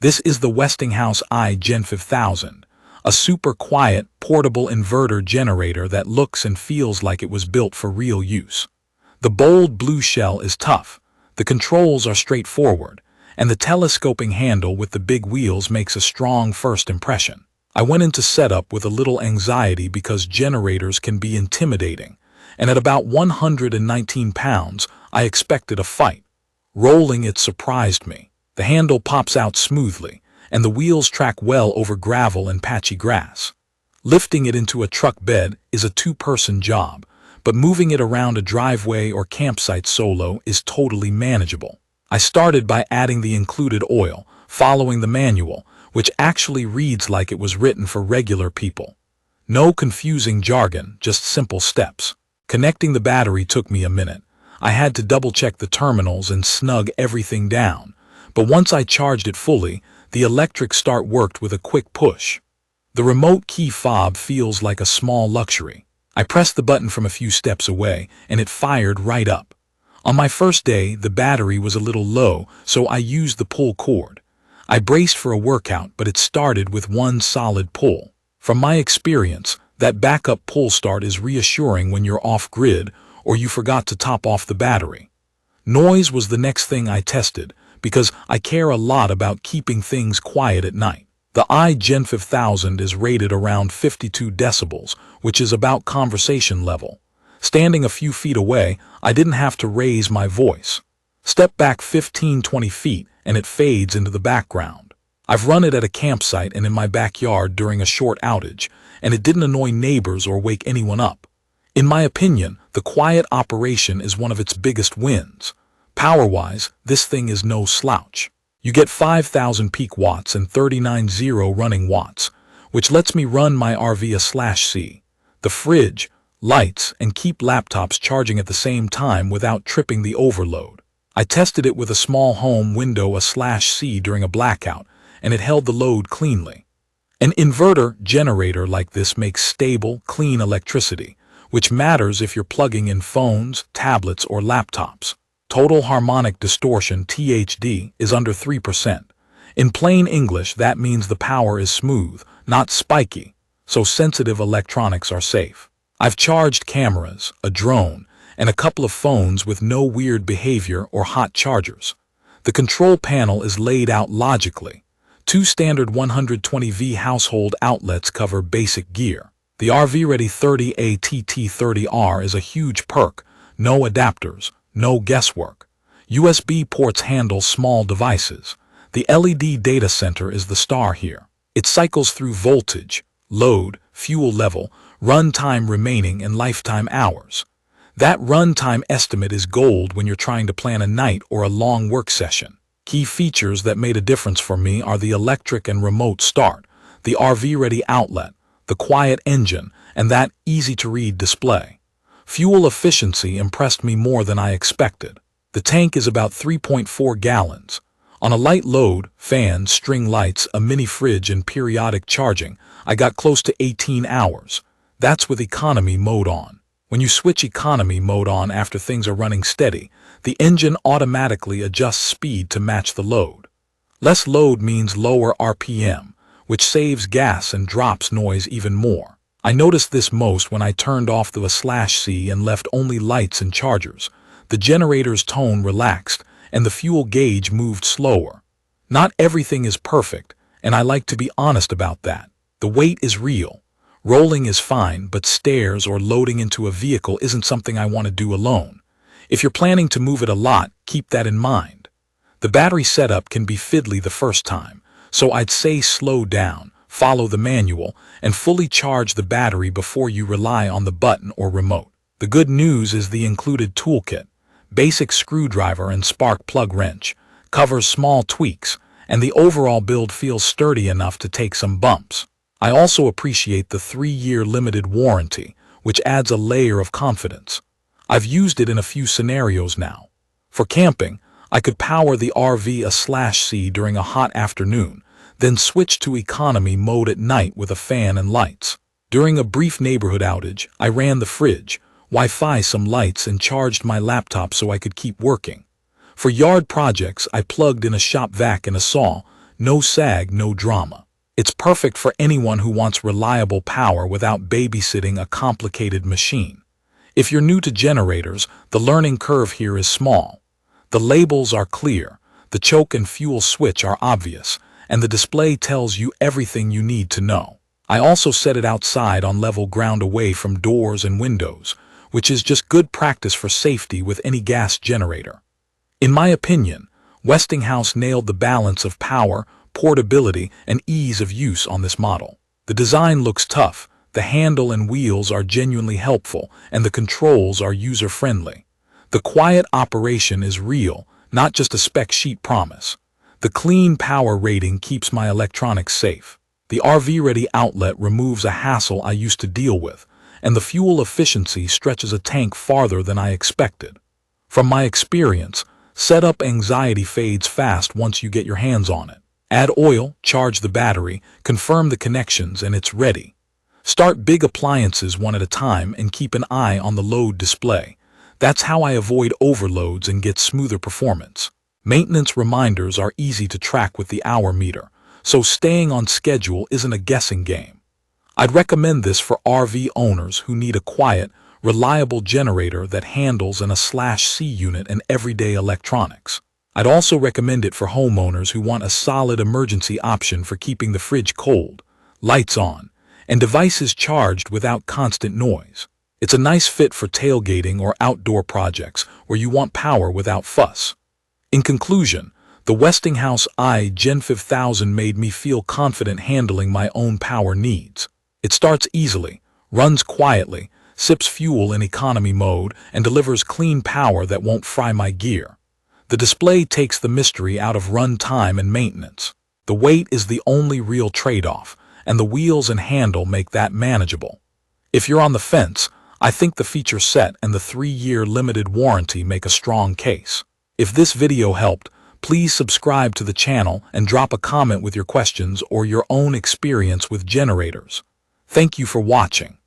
This is the Westinghouse iGen5000, a super quiet, portable inverter generator that looks and feels like it was built for real use. The bold blue shell is tough, the controls are straightforward, and the telescoping handle with the big wheels makes a strong first impression. I went into setup with a little anxiety because generators can be intimidating, and at about 119 pounds, I expected a fight. Rolling it surprised me. The handle pops out smoothly, and the wheels track well over gravel and patchy grass. Lifting it into a truck bed is a two-person job, but moving it around a driveway or campsite solo is totally manageable. I started by adding the included oil, following the manual, which actually reads like it was written for regular people. No confusing jargon, just simple steps. Connecting the battery took me a minute. I had to double-check the terminals and snug everything down. But once I charged it fully, the electric start worked with a quick push. The remote key fob feels like a small luxury. I pressed the button from a few steps away, and it fired right up. On my first day, the battery was a little low, so I used the pull cord. I braced for a workout, but it started with one solid pull. From my experience, that backup pull start is reassuring when you're off-grid or you forgot to top off the battery. Noise was the next thing I tested, because I care a lot about keeping things quiet at night. The iGen5000 is rated around 52 decibels, which is about conversation level. Standing a few feet away, I didn't have to raise my voice. Step back 15-20 feet and it fades into the background. I've run it at a campsite and in my backyard during a short outage, and it didn't annoy neighbors or wake anyone up. In my opinion, the quiet operation is one of its biggest wins. Power-wise, this thing is no slouch. You get 5,000 peak watts and 39.0 running watts, which lets me run my RV/C, the fridge, lights, and keep laptops charging at the same time without tripping the overload. I tested it with a small home window/C during a blackout, and it held the load cleanly. An inverter generator like this makes stable, clean electricity, which matters if you're plugging in phones, tablets, or laptops. Total harmonic distortion (THD) is under 3%. In plain English, that means the power is smooth, not spiky, so sensitive electronics are safe. I've charged cameras, a drone, and a couple of phones with no weird behavior or hot chargers. The control panel is laid out logically. Two standard 120V household outlets cover basic gear. The RV-ready 30ATT30R is a huge perk, no adapters, no guesswork. USB ports handle small devices. The LED data center is the star here. It cycles through voltage, load, fuel level, runtime remaining, and lifetime hours. That runtime estimate is gold when you're trying to plan a night or a long work session. Key features that made a difference for me are the electric and remote start, the RV-ready outlet, the quiet engine, and that easy-to-read display. Fuel efficiency impressed me more than I expected. The tank is about 3.4 gallons. On a light load, fans, string lights, a mini fridge, and periodic charging, I got close to 18 hours. That's with economy mode on. When you switch economy mode on after things are running steady, the engine automatically adjusts speed to match the load. Less load means lower RPM, which saves gas and drops noise even more. I noticed this most when I turned off the W/C and left only lights and chargers. The generator's tone relaxed, and the fuel gauge moved slower. Not everything is perfect, and I like to be honest about that. The weight is real. Rolling is fine, but stairs or loading into a vehicle isn't something I want to do alone. If you're planning to move it a lot, keep that in mind. The battery setup can be fiddly the first time, so I'd say slow down, follow the manual, and fully charge the battery before you rely on the button or remote. The good news is the included toolkit, basic screwdriver and spark plug wrench, covers small tweaks, and the overall build feels sturdy enough to take some bumps. I also appreciate the 3-year limited warranty, which adds a layer of confidence. I've used it in a few scenarios now. For camping, I could power the RV/C during a hot afternoon, then switch to economy mode at night with a fan and lights. During a brief neighborhood outage, I ran the fridge, Wi-Fi, some lights, and charged my laptop so I could keep working. For yard projects, I plugged in a shop vac and a saw, no sag, no drama. It's perfect for anyone who wants reliable power without babysitting a complicated machine. If you're new to generators, the learning curve here is small. The labels are clear, the choke and fuel switch are obvious, and the display tells you everything you need to know. I also set it outside on level ground away from doors and windows, which is just good practice for safety with any gas generator. In my opinion, Westinghouse nailed the balance of power, portability, and ease of use on this model. The design looks tough, the handle and wheels are genuinely helpful, and the controls are user-friendly. The quiet operation is real, not just a spec sheet promise. The clean power rating keeps my electronics safe. The RV-ready outlet removes a hassle I used to deal with, and the fuel efficiency stretches a tank farther than I expected. From my experience, setup anxiety fades fast once you get your hands on it. Add oil, charge the battery, confirm the connections, and it's ready. Start big appliances one at a time and keep an eye on the load display. That's how I avoid overloads and get smoother performance. Maintenance reminders are easy to track with the hour meter, so staying on schedule isn't a guessing game. I'd recommend this for RV owners who need a quiet, reliable generator that handles an A/C unit and everyday electronics. I'd also recommend it for homeowners who want a solid emergency option for keeping the fridge cold, lights on, and devices charged without constant noise. It's a nice fit for tailgating or outdoor projects where you want power without fuss. In conclusion, the Westinghouse iGen5000 made me feel confident handling my own power needs. It starts easily, runs quietly, sips fuel in economy mode, and delivers clean power that won't fry my gear. The display takes the mystery out of run time and maintenance. The weight is the only real trade-off, and the wheels and handle make that manageable. If you're on the fence, I think the feature set and the 3-year limited warranty make a strong case. If this video helped, please subscribe to the channel and drop a comment with your questions or your own experience with generators. Thank you for watching.